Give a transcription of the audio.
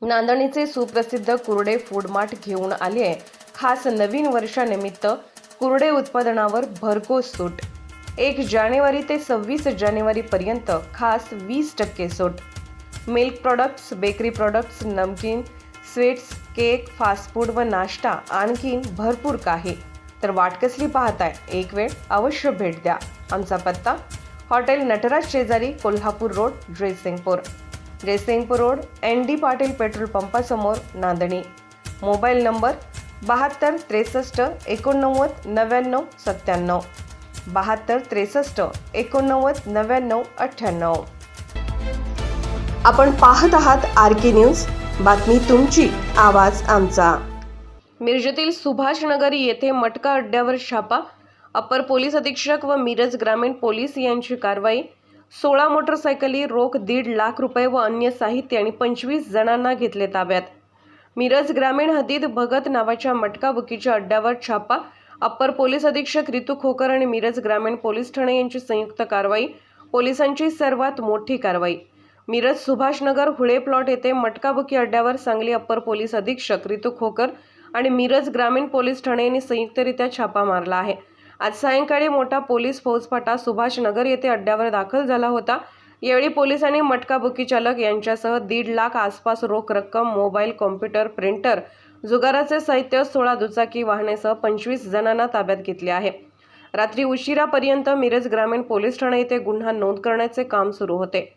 नांदणीचे सुप्रसिद्ध कुर्डे food mart घेऊन आले आहे खास नवीन वर्षानिमित्त कुर्डे उत्पादनावर भरघोस सूट। 1 जानेवारी ते 26 जानेवारी पर्यंत खास 20% सूट। मिल्क प्रोडक्ट्स, बेकरी प्रोडक्ट्स, नमकीन, स्वीट्स, केक, फास्ट फूड व नाश्ता आणखीन भरपूर काही। तर वाट कसली पाहताय? एक वेळ अवश्य भेट द्या। आमचा पत्ता हॉटेल नटराज शेजारी, Kolhapur road, Jaysingpur road, ND Patil petrol पंपासमोर, नांदणी। Mobile number 72 63 89 99 97, 72 63 89 99 98। आपण पाहत आहात RK न्यूज, बातमी तुमची, आवाज आमचा। मिरजेतील सुभाषनगर येथे मटका अड्ड्यावर छापा। अपर पोलीस अधीक्षक व मिरज ग्रामीण पोलीस यांची कारवाई। 16 मोटरसायकली, रोख 1.5 लाख रुपये व अन्य साहित्य आणि 25 जणांना घेतले ताब्यात। मिरज ग्रामीण हद्दीत भगत नावाच्या मटका बुकीच्या अड्ड्यावर छापा। अपर पोलीस अधीक्षक रितू खोकर आणि मिरज ग्रामीण पोलीस ठाणे यांची संयुक्त कारवाई। पोलिसांची सर्वात मोठी कारवाई। मिरज सुभाषनगर हुळे प्लॉट येथे मटका बुकी अड्ड्यावर सांगली अपर पोलीस अधीक्षक रितू खोकर आणि मिरज ग्रामीण पोलीस ठाणे यांनी संयुक्तरित्या छापा मारला आहे। आज सायंकाळी मोठा पोलीस फौजफाटा सुभाषनगर येथे अड्ड्यावर दाखल झाला होता। यावेळी पोलिसांनी मटका बुकी चालक यांच्यासह 1.5 लाख आसपास रोख रक्कम, मोबाईल, कॉम्प्युटर, प्रिंटर, जुगाराचे साहित्य, 16 दुचाकी वाहनेसह 25 जणांना ताब्यात घेतले आहे। रात्री उशिरापर्यंत मिरज ग्रामीण पोलीस ठाणे येथे गुन्हा नोंद करण्याचे काम सुरू होते।